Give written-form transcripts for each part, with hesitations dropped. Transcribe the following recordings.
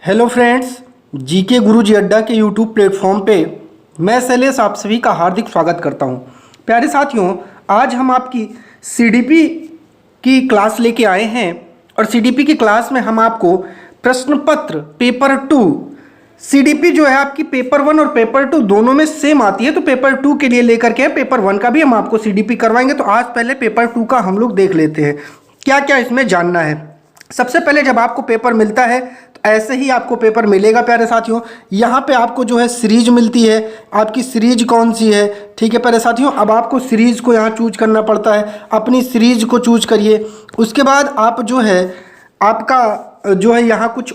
Hello friends, GK गुरुजी अड्डा के YouTube platform पे मैं शैलेश आप सभी का हार्दिक स्वागत करता हूं। प्यारे साथियों, आज हम आपकी सीडीपी की क्लास लेके आए हैं और सीडीपी की क्लास में हम आपको प्रश्न पत्र पेपर 2 सीडीपी जो है आपकी पेपर 1 और पेपर 2 दोनों में सेम आती है, तो पेपर 2 के लिए लेकर के पेपर 1 का भी हम आपको सीडीपी करवाएंगे। तो आज पहले पेपर 2 का हम लोग देख लेते हैं क्या क्या इसमें जानना है। सबसे पहले जब आपको पेपर मिलता है तो ऐसे ही आपको पेपर मिलेगा प्यारे साथियों। यहाँ पे आपको जो है सीरीज मिलती है, आपकी सीरीज कौन सी है, ठीक है प्यारे साथियों। अब आपको सीरीज को यहाँ चूज करना पड़ता है, अपनी सीरीज को चूज करिए। उसके बाद आप जो है आपका जो है यहाँ कुछ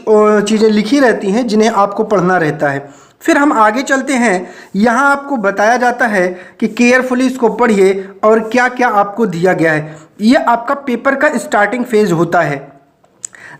चीज़ें लिखी रहती हैं जिन्हें आपको पढ़ना रहता है। फिर हम आगे चलते हैं, यहाँ आपको बताया जाता है कि केयरफुली इसको पढ़िए और क्या क्या आपको दिया गया है। ये आपका पेपर का स्टार्टिंग फेज होता है।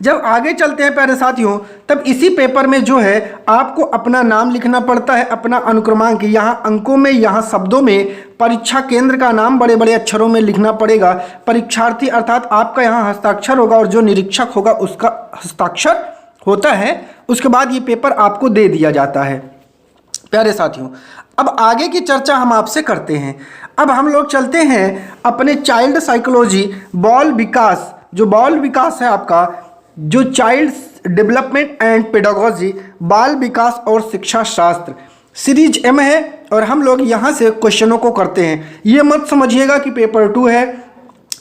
जब आगे चलते हैं प्यारे साथियों, तब इसी पेपर में जो है आपको अपना नाम लिखना पड़ता है, अपना अनुक्रमांक, यहाँ अंकों में, यहाँ शब्दों में, परीक्षा केंद्र का नाम बड़े बड़े अक्षरों में लिखना पड़ेगा। परीक्षार्थी अर्थात आपका यहाँ हस्ताक्षर होगा और जो निरीक्षक होगा उसका हस्ताक्षर होता है। उसके बाद ये पेपर आपको दे दिया जाता है। प्यारे साथियों, अब आगे की चर्चा हम आपसे करते हैं। अब हम लोग चलते हैं अपने चाइल्ड साइकोलॉजी, बाल विकास, जो बाल विकास है आपका, जो चाइल्ड डेवलपमेंट एंड पेडागोजी, बाल विकास और शिक्षा शास्त्र, सीरीज एम है और हम लोग यहाँ से क्वेश्चनों को करते हैं। ये मत समझिएगा कि पेपर 2 है,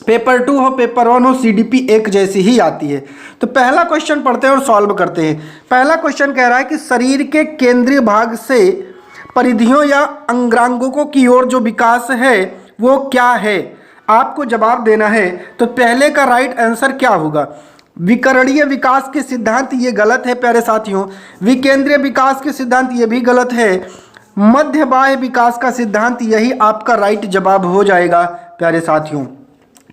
पेपर 2 हो पेपर 1 हो, सीडीपी एक जैसी ही आती है। तो पहला क्वेश्चन पढ़ते हैं और सॉल्व करते हैं। पहला क्वेश्चन कह रहा है कि शरीर के केंद्रीय भाग से परिधियों या अंगांगों की ओर जो विकास है वो क्या है। आपको जवाब देना है। तो पहले का राइट आंसर क्या होगा? विकरणीय विकास के सिद्धांत, ये गलत है प्यारे साथियों। विकेंद्रीय विकास के सिद्धांत, ये भी गलत है। मध्य बाह्य विकास का सिद्धांत, यही आपका राइट जवाब हो जाएगा प्यारे साथियों।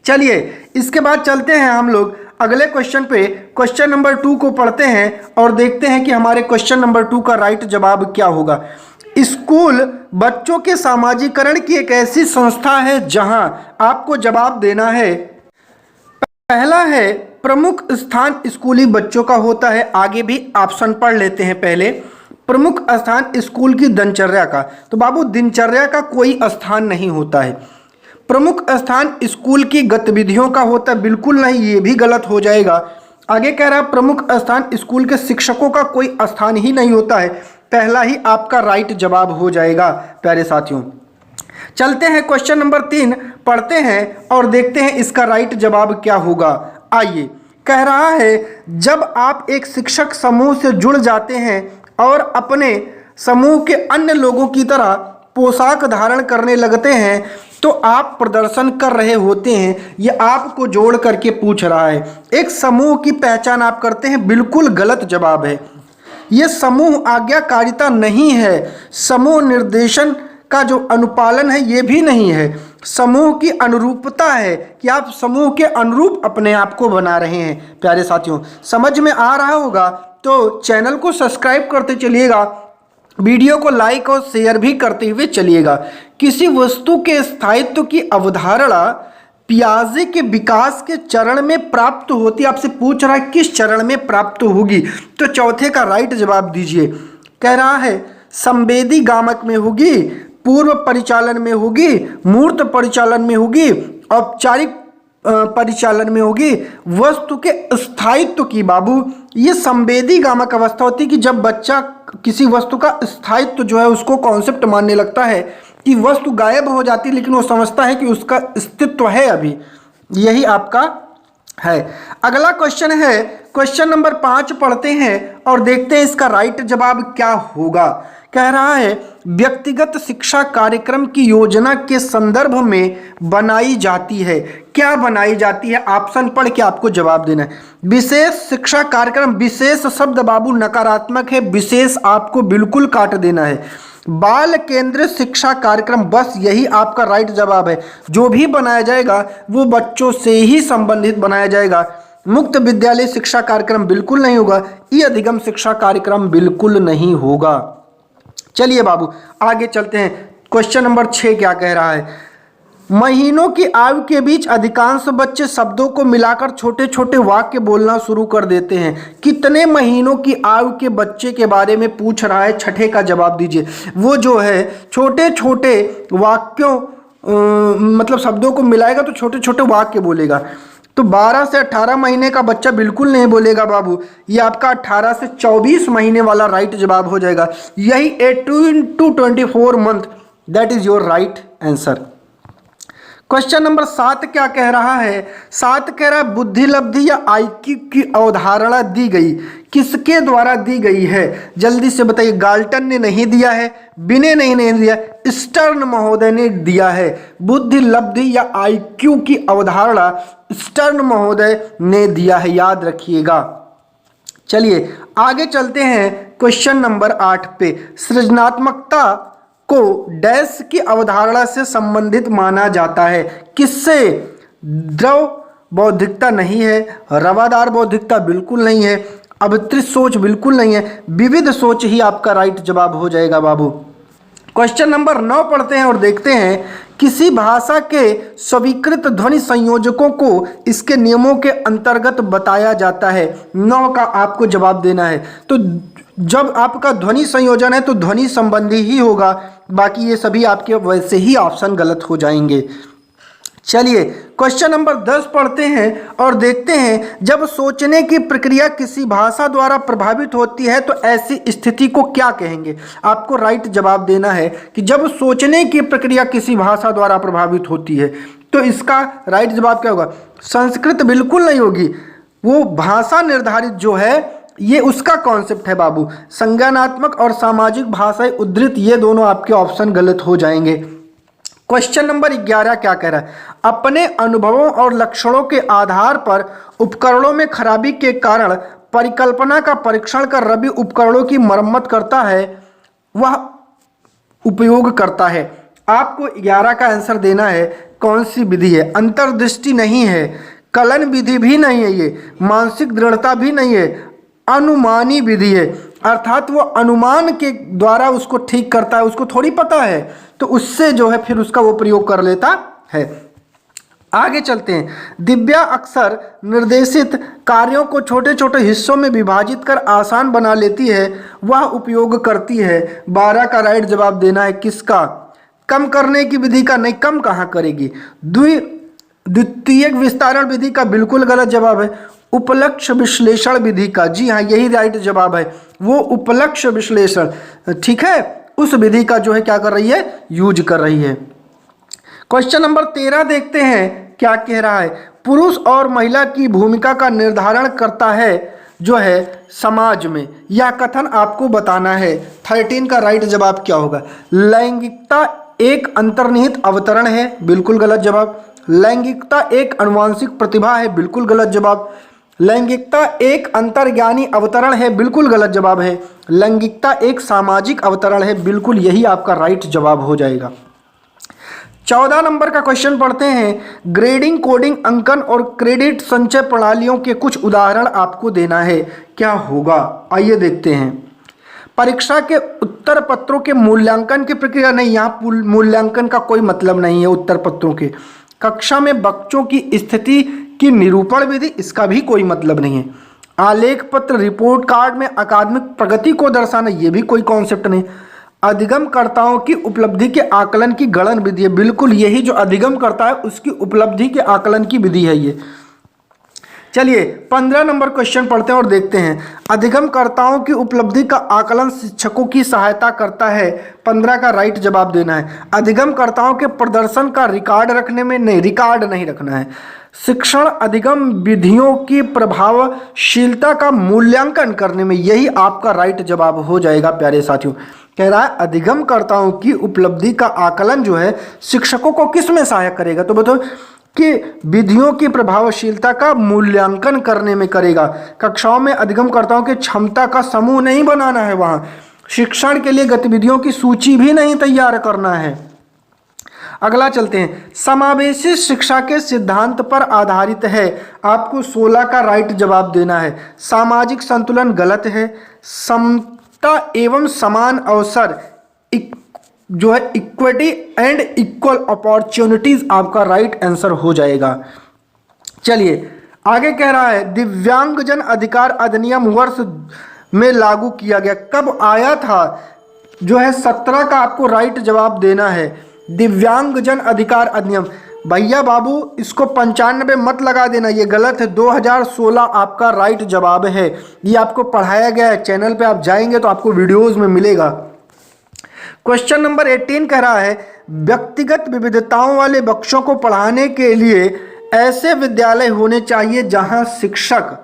चलिए इसके बाद चलते हैं हम लोग अगले क्वेश्चन पे। क्वेश्चन नंबर 2 को पढ़ते हैं और देखते हैं कि हमारे क्वेश्चन नंबर 2 का राइट जवाब क्या होगा। स्कूल बच्चों के सामाजिकरण की एक ऐसी संस्था है जहां आपको जवाब देना है। पहला है प्रमुख स्थान स्कूली बच्चों का होता है। आगे भी ऑप्शन पढ़ लेते हैं। पहले प्रमुख स्थान स्कूल की दिनचर्या का, तो बाबू दिनचर्या का कोई स्थान नहीं होता है। प्रमुख स्थान स्कूल की गतिविधियों का होता है, बिल्कुल नहीं, ये भी गलत हो जाएगा। आगे कह रहा है प्रमुख स्थान स्कूल के शिक्षकों का कोई स्थान ही नहीं होता है। पहला ही आपका राइट जवाब हो जाएगा प्यारे साथियों। चलते हैं क्वेश्चन नंबर 3 पढ़ते हैं और देखते हैं इसका राइट जवाब क्या होगा। आइए, कह रहा है जब आप एक शिक्षक समूह से जुड़ जाते हैं और अपने समूह के अन्य लोगों की तरह पोशाक धारण करने लगते हैं तो आप प्रदर्शन कर रहे होते हैं। ये आपको जोड़ करके पूछ रहा है, एक समूह की पहचान आप करते हैं, बिल्कुल गलत जवाब है। ये समूह आज्ञाकारिता नहीं है, समूह निर्देशन का जो अनुपालन है ये भी नहीं है। समूह की अनुरूपता है कि आप समूह के अनुरूप अपने आप को बना रहे हैं। प्यारे साथियों, समझ में आ रहा होगा तो चैनल को सब्सक्राइब करते चलिएगा, वीडियो को लाइक और शेयर भी करते हुए चलिएगा। किसी वस्तु के स्थायित्व की अवधारणा पियाजे के विकास के चरण में प्राप्त होती है। आपसे पूछ रहा है किस चरण में प्राप्त होगी, तो चौथे का राइट जवाब दीजिए। कह रहा है संवेदी गामक में होगी, पूर्व परिचालन में होगी, मूर्त परिचालन में होगी, औपचारिक परिचालन में होगी, वस्तु के स्थायित्व की। बाबू, ये संवेदी गामक अवस्था होती है कि जब बच्चा किसी वस्तु का स्थायित्व जो है उसको कॉन्सेप्ट मानने लगता है कि वस्तु गायब हो जाती है लेकिन वो समझता है कि उसका अस्तित्व है अभी। यही आपका है। अगला क्वेश्चन है क्वेश्चन नंबर 5 पढ़ते हैं और देखते हैं इसका राइट जवाब क्या होगा। कह रहा है व्यक्तिगत शिक्षा कार्यक्रम की योजना के संदर्भ में बनाई जाती है। क्या बनाई जाती है? ऑप्शन पढ़ के आपको जवाब देना है। विशेष शिक्षा कार्यक्रम, विशेष शब्द बाबू नकारात्मक है, विशेष आपको बिल्कुल काट देना है। बाल केंद्रित शिक्षा कार्यक्रम, बस यही आपका राइट जवाब है। जो भी बनाया जाएगा वो बच्चों से ही संबंधित बनाया जाएगा। मुक्त विद्यालय शिक्षा कार्यक्रम बिल्कुल नहीं होगा। ई अधिगम शिक्षा कार्यक्रम बिल्कुल नहीं होगा। चलिए बाबू आगे चलते हैं। क्वेश्चन नंबर 6 क्या कह रहा है? महीनों की आयु के बीच अधिकांश बच्चे शब्दों को मिलाकर छोटे छोटे वाक्य बोलना शुरू कर देते हैं। कितने महीनों की आयु के बच्चे के बारे में पूछ रहा है, छठे का जवाब दीजिए। वो जो है छोटे छोटे वाक्यों मतलब शब्दों को मिलाएगा तो छोटे छोटे वाक्य बोलेगा। तो 12 से 18 महीने का बच्चा बिल्कुल नहीं बोलेगा बाबू, ये आपका 18 से 24 महीने वाला राइट जवाब हो जाएगा। यही 18 to 24 month, that is your right answer. Question number 7 क्या कह रहा है? 7 कह रहा है बुद्धि लब्धि या आईक्यू की अवधारणा दी गई, किसके द्वारा दी गई है? जल्दी से बताइए। गाल्टन ने नहीं दिया है, बिने नहीं दिया, स्टर्न महोदय ने दिया है। बुद्धि लब्धि या आईक्यू की अवधारणा स्टर्न महोदय ने दिया है, याद रखिएगा। चलिए आगे चलते हैं क्वेश्चन नंबर 8 पे। सृजनात्मकता को डैश की अवधारणा से संबंधित माना जाता है, किससे? द्रव बौद्धिकता नहीं है, रवादार बौद्धिकता बिल्कुल नहीं है, अवितरित सोच बिल्कुल नहीं है, विविध सोच ही आपका राइट जवाब हो जाएगा बाबू। क्वेश्चन नंबर 9 पढ़ते हैं और देखते हैं। किसी भाषा के स्वीकृत ध्वनि संयोजकों को इसके नियमों के अंतर्गत बताया जाता है। 9 का आपको जवाब देना है। तो जब आपका ध्वनि संयोजन है तो ध्वनि संबंधी ही होगा, बाकी ये सभी आपके वैसे ही ऑप्शन गलत हो जाएंगे। चलिए क्वेश्चन नंबर 10 पढ़ते हैं और देखते हैं। जब सोचने की प्रक्रिया किसी भाषा द्वारा प्रभावित होती है तो ऐसी स्थिति को क्या कहेंगे? आपको राइट जवाब देना है कि जब सोचने की प्रक्रिया किसी भाषा द्वारा प्रभावित होती है तो इसका राइट जवाब क्या होगा? संस्कृत बिल्कुल नहीं होगी, वो भाषा निर्धारित जो है ये उसका कॉन्सेप्ट है बाबू। संज्ञानात्मक और सामाजिक भाषाई उद्धृत, ये दोनों आपके ऑप्शन गलत हो जाएंगे। क्वेश्चन नंबर 11 क्या कह रहा है? अपने अनुभवों और लक्षणों के आधार पर उपकरणों में खराबी के कारण परिकल्पना का परीक्षण कर रवि उपकरणों की मरम्मत करता है, वह उपयोग करता है। आपको 11 का आंसर देना है। कौन सी विधि है? अंतर्दृष्टि नहीं है, कलन विधि भी नहीं है, ये मानसिक दृढ़ता भी नहीं है, अनुमानी विधि है। अर्थात वो अनुमान के द्वारा उसको ठीक करता है, उसको थोड़ी पता है, तो उससे जो है फिर उसका वो प्रयोग कर लेता है। आगे चलते हैं। दिव्या अक्सर निर्देशित कार्यों को छोटे छोटे हिस्सों में विभाजित कर आसान बना लेती है, वह उपयोग करती है। 12 का राइट जवाब देना है। किसका? कम करने की विधि का नहीं, कम कहाँ करेगी। द्वितीयक विस्तारण विधि का बिल्कुल गलत जवाब है। उपलक्ष्य विश्लेषण विधि का, जी हाँ यही राइट जवाब है। वो उपलक्ष्य विश्लेषण, ठीक है, उस विधि का जो है क्या कर रही है? यूज कर रही है। क्वेश्चन नंबर 13 देखते हैं क्या कह रहा है। पुरुष और महिला की भूमिका का निर्धारण करता है जो है समाज में, यह कथन आपको बताना है। 13 का राइट जवाब क्या होगा? लैंगिकता एक अंतर्निहित अवतरण है, बिल्कुल गलत जवाब। लैंगिकता एक आनुवांशिक प्रतिभा है, बिल्कुल गलत जवाब। लैंगिकता एक अंतर्ज्ञानी अवतरण है, बिल्कुल गलत जवाब है। लैंगिकता एक सामाजिक अवतरण है, बिल्कुल यही आपका राइट जवाब हो जाएगा। 14 नंबर का क्वेश्चन पढ़ते हैं। ग्रेडिंग, कोडिंग, अंकन और क्रेडिट संचय प्रणालियों के कुछ उदाहरण आपको देना है, क्या होगा? आइए देखते हैं। परीक्षा के उत्तर पत्रों के मूल्यांकन की प्रक्रिया नहीं, यहाँ मूल्यांकन का कोई मतलब नहीं है उत्तर पत्रों के। कक्षा में बच्चों की स्थिति की निरूपण विधि, इसका भी कोई मतलब नहीं है। आलेख पत्र, रिपोर्ट कार्ड में अकादमिक प्रगति को दर्शाना, ये भी कोई कॉन्सेप्ट नहीं। अधिगमकर्ताओं की उपलब्धि के आकलन की गणन विधि है, बिल्कुल यही जो अधिगम करता है उसकी उपलब्धि के आकलन की विधि है ये। चलिए 15 नंबर क्वेश्चन पढ़ते हैं और देखते हैं। अधिगमकर्ताओं की उपलब्धि का आकलन शिक्षकों की सहायता करता है, 15 का राइट जवाब देना है। अधिगमकर्ताओं के प्रदर्शन का रिकॉर्ड रखने में नहीं, रिकॉर्ड नहीं रखना है। शिक्षण अधिगम विधियों की प्रभावशीलता का मूल्यांकन करने में, यही आपका राइट जवाब हो जाएगा प्यारे साथियों। कह रहा है अधिगमकर्ताओं की उपलब्धि का आकलन जो है शिक्षकों को किस में सहायक करेगा? तो बताओ कि विधियों की प्रभावशीलता का मूल्यांकन करने में करेगा। कक्षाओं में अधिगमकर्ताओं की क्षमता का समूह नहीं बनाना है, वहाँ शिक्षण के लिए गतिविधियों की सूची भी नहीं तैयार करना है। अगला चलते हैं। समावेशी शिक्षा के सिद्धांत पर आधारित है, आपको 16 का राइट जवाब देना है। सामाजिक संतुलन गलत है। समता एवं समान अवसर जो है इक्विटी एंड इक्वल अपॉर्चुनिटीज आपका राइट आंसर हो जाएगा। चलिए आगे कह रहा है दिव्यांगजन अधिकार अधिनियम वर्ष में लागू किया गया, कब आया था? जो है 17 का आपको राइट जवाब देना है। दिव्यांगजन अधिकार अधिनियम, भैया बाबू इसको 95 मत लगा देना, ये गलत है। 2016 आपका राइट जवाब है। ये आपको पढ़ाया गया है, चैनल पे आप जाएंगे तो आपको वीडियोस में मिलेगा। क्वेश्चन नंबर 18 कह रहा है व्यक्तिगत विविधताओं वाले बच्चों को पढ़ाने के लिए ऐसे विद्यालय होने चाहिए जहां शिक्षक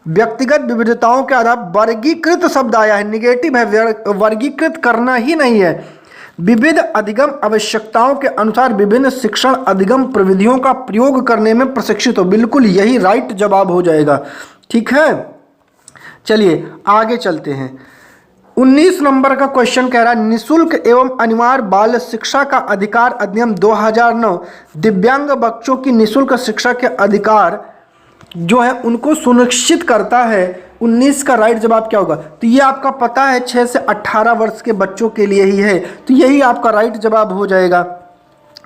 व्यक्तिगत विविधताओं के आधार वर्गीकृत शब्द आया है, निगेटिव है, वर्गीकृत करना ही नहीं है। विविध अधिगम आवश्यकताओं के अनुसार विभिन्न शिक्षण अधिगम प्रविधियों का प्रयोग करने में प्रशिक्षित हो, बिल्कुल यही राइट जवाब हो जाएगा। ठीक है, चलिए आगे चलते हैं। 19 नंबर का क्वेश्चन कह रहा है निःशुल्क एवं अनिवार्य बाल शिक्षा का अधिकार अधिनियम 2009 दिव्यांग बच्चों की निःशुल्क शिक्षा के अधिकार जो है उनको सुनिश्चित करता है। 19 का राइट जवाब क्या होगा? तो ये आपका पता है 6 से 18 वर्ष के बच्चों के लिए ही है, तो यही आपका राइट जवाब हो जाएगा।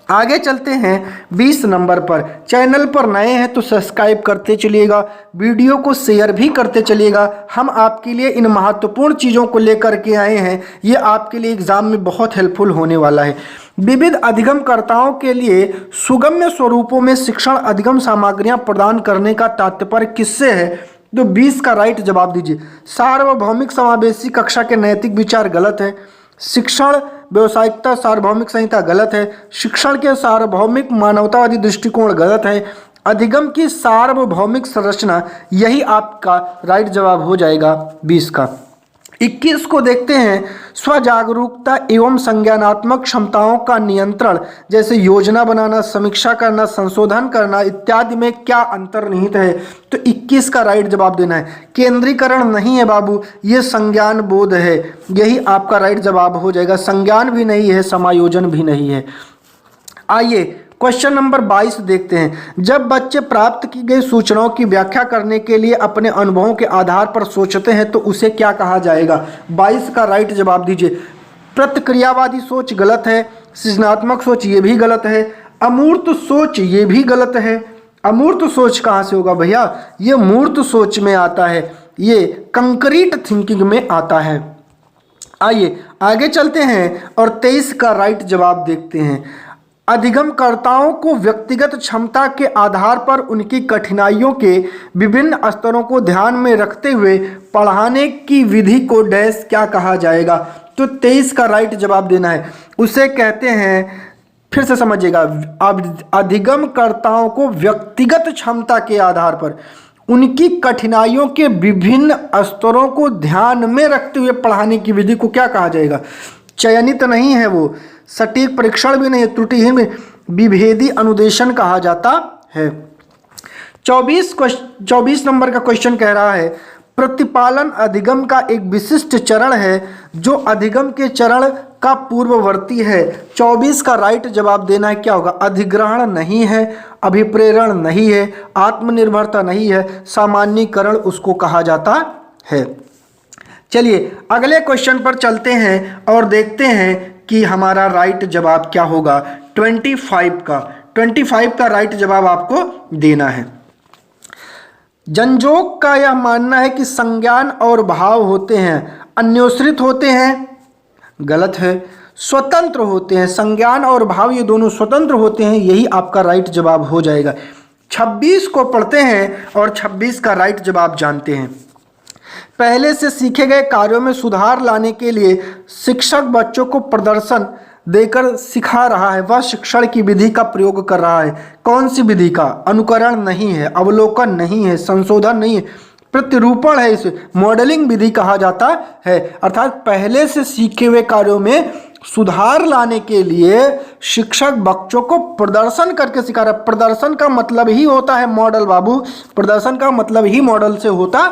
आगे चलते हैं 20 नंबर पर। चैनल पर नए हैं तो सब्सक्राइब करते चलिएगा, वीडियो को शेयर भी करते चलिएगा। हम आपके लिए इन महत्वपूर्ण चीज़ों को लेकर के आए हैं, ये आपके लिए एग्जाम में बहुत हेल्पफुल होने वाला है। विविध अधिगमकर्ताओं के लिए सुगम्य स्वरूपों में शिक्षण अधिगम सामग्रियां प्रदान करने का तात्पर्य किससे है? तो 20 का राइट जवाब दीजिए। सार्वभौमिक समावेशी कक्षा के नैतिक विचार गलत है। शिक्षण व्यावसायिकता सार्वभौमिक संहिता गलत है। शिक्षण के सार्वभौमिक मानवतावादी दृष्टिकोण गलत है। अधिगम की सार्वभौमिक संरचना, यही आपका राइट जवाब हो जाएगा 20 का। 21 को देखते हैं स्वजागरूकता एवं संज्ञानात्मक क्षमताओं का नियंत्रण, जैसे योजना बनाना, समीक्षा करना, संशोधन करना इत्यादि में क्या अंतर्निहित है? तो 21 का राइट जवाब देना है। केंद्रीकरण नहीं है बाबू, ये संज्ञान बोध है, यही आपका राइट जवाब हो जाएगा। संज्ञान भी नहीं है, समायोजन भी नहीं है। आइए क्वेश्चन नंबर 22 देखते हैं। जब बच्चे प्राप्त की गई सूचनाओं की व्याख्या करने के लिए अपने अनुभवों के आधार पर सोचते हैं तो उसे क्या कहा जाएगा? 22 का राइट जवाब दीजिए। प्रतिक्रियावादी सोच गलत है। सृजनात्मक सोच ये भी गलत है। अमूर्त सोच ये भी गलत है। अमूर्त सोच कहाँ से होगा भैया? ये मूर्त सोच में आता है, ये कंक्रीट थिंकिंग में आता है। आइए आगे चलते हैं और 23 का राइट जवाब देखते हैं। अधिगमकर्ताओं को व्यक्तिगत क्षमता के आधार पर उनकी कठिनाइयों के विभिन्न स्तरों को ध्यान में रखते हुए पढ़ाने की विधि को डैश क्या कहा जाएगा? तो 23 का राइट जवाब देना है। उसे कहते हैं, फिर से समझिएगा, अधिगमकर्ताओं को व्यक्तिगत क्षमता के आधार पर उनकी कठिनाइयों के विभिन्न स्तरों को ध्यान में रखते हुए पढ़ाने की विधि को क्या कहा जाएगा? चयनित नहीं है वो, सटीक परीक्षण भी नहीं है, त्रुटिहीन में विभेदी अनुदेशन कहा जाता है। 24 नंबर का क्वेश्चन कह रहा है प्रतिपालन अधिगम का एक विशिष्ट चरण है जो अधिगम के चरण का पूर्ववर्ती है। 24 का राइट जवाब देना है, क्या होगा? अधिग्रहण नहीं है, अभिप्रेरण नहीं है, आत्मनिर्भरता नहीं है, सामान्यीकरण उसको कहा जाता है। चलिए अगले क्वेश्चन पर चलते हैं और देखते हैं कि हमारा राइट जवाब क्या होगा। 25 का राइट जवाब आपको देना है। जनजोग का यह मानना है कि संज्ञान और भाव होते हैं, अन्योश्रित होते हैं, गलत है। स्वतंत्र होते हैं, संज्ञान और भाव ये दोनों स्वतंत्र होते हैं, यही आपका राइट जवाब हो जाएगा। 26 को पढ़ते हैं और 26 का राइट जवाब जानते हैं। पहले से सीखे गए कार्यों में सुधार लाने के लिए शिक्षक बच्चों को प्रदर्शन देकर सिखा रहा है, वह शिक्षण की विधि का प्रयोग कर रहा है। कौन सी विधि का? अनुकरण नहीं है, अवलोकन नहीं है, संशोधन नहीं है, प्रतिरूपण है, इसे मॉडलिंग विधि कहा जाता है। अर्थात पहले से सीखे हुए कार्यों में सुधार लाने के लिए शिक्षक बच्चों को प्रदर्शन करके सिखा रहा है। प्रदर्शन का मतलब ही होता है मॉडल बाबू, प्रदर्शन का मतलब ही मॉडल से होता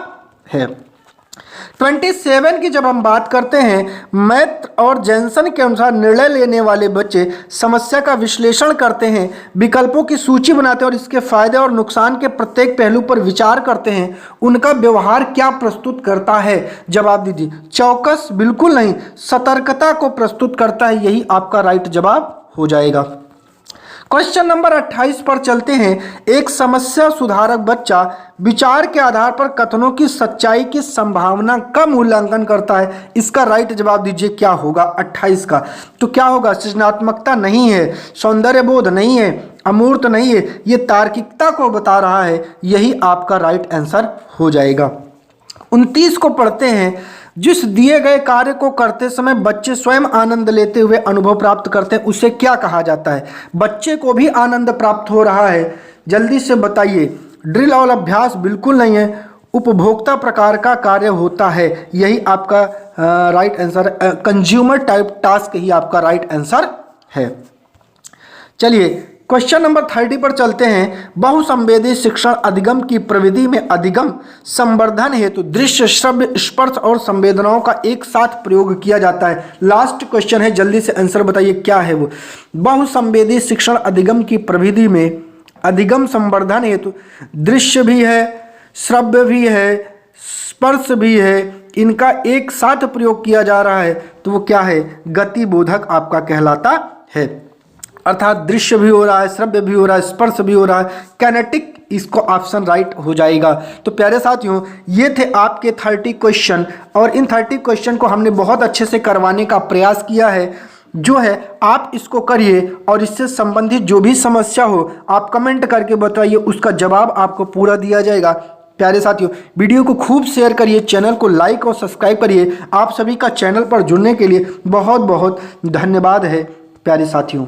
है। 27 की जब हम बात करते हैं, मैथ और जैनसन के अनुसार निर्णय लेने वाले बच्चे समस्या का विश्लेषण करते हैं, विकल्पों की सूची बनाते हैं और इसके फायदे और नुकसान के प्रत्येक पहलू पर विचार करते हैं। उनका व्यवहार क्या प्रस्तुत करता है? जवाब दीजिए। चौकस बिल्कुल नहीं, सतर्कता को प्रस्तुत करता है, यही आपका राइट जवाब हो जाएगा। क्वेश्चन नंबर 28 पर चलते हैं। एक समस्या सुधारक बच्चा विचार के आधार पर कथनों की सच्चाई की संभावना का मूल्यांकन करता है। इसका राइट जवाब दीजिए क्या होगा 28 का? तो क्या होगा? सृजनात्मकता नहीं है, सौंदर्य बोध नहीं है, अमूर्त नहीं है, ये तार्किकता को बता रहा है, यही आपका राइट आंसर हो जाएगा। 29 को पढ़ते हैं। जिस दिए गए कार्य को करते समय बच्चे स्वयं आनंद लेते हुए अनुभव प्राप्त करते हैं, उसे क्या कहा जाता है? बच्चे को भी आनंद प्राप्त हो रहा है, जल्दी से बताइए। ड्रिल और अभ्यास बिल्कुल नहीं है, उपभोक्ता प्रकार का कार्य होता है, यही आपका right answer, consumer type task ही आपका राइट आंसर है। चलिए क्वेश्चन नंबर 30 पर चलते हैं। बहुसंवेदी शिक्षण अधिगम की प्रविधि में अधिगम संवर्धन हेतु दृश्य, श्रव्य, स्पर्श और संवेदनाओं का एक साथ प्रयोग किया जाता है। लास्ट क्वेश्चन है, जल्दी से आंसर बताइए क्या है वो। बहुसंवेदी शिक्षण अधिगम की प्रविधि में अधिगम संवर्धन हेतु दृश्य भी है, श्रव्य भी है, स्पर्श भी है, इनका एक साथ प्रयोग किया जा रहा है, तो वो क्या है? गतिबोधक आपका कहलाता है। अर्थात दृश्य भी हो रहा है, श्रव्य भी हो रहा है, स्पर्श भी हो रहा है, कैनेटिक, इसको ऑप्शन राइट हो जाएगा। तो प्यारे साथियों, ये थे आपके 30 क्वेश्चन और इन 30 क्वेश्चन को हमने बहुत अच्छे से करवाने का प्रयास किया है। जो है आप इसको करिए और इससे संबंधित जो भी समस्या हो आप कमेंट करके बताइए, उसका जवाब आपको पूरा दिया जाएगा। प्यारे साथियों, वीडियो को खूब शेयर करिए, चैनल को लाइक और सब्सक्राइब करिए। आप सभी का चैनल पर जुड़ने के लिए बहुत बहुत धन्यवाद है प्यारे साथियों।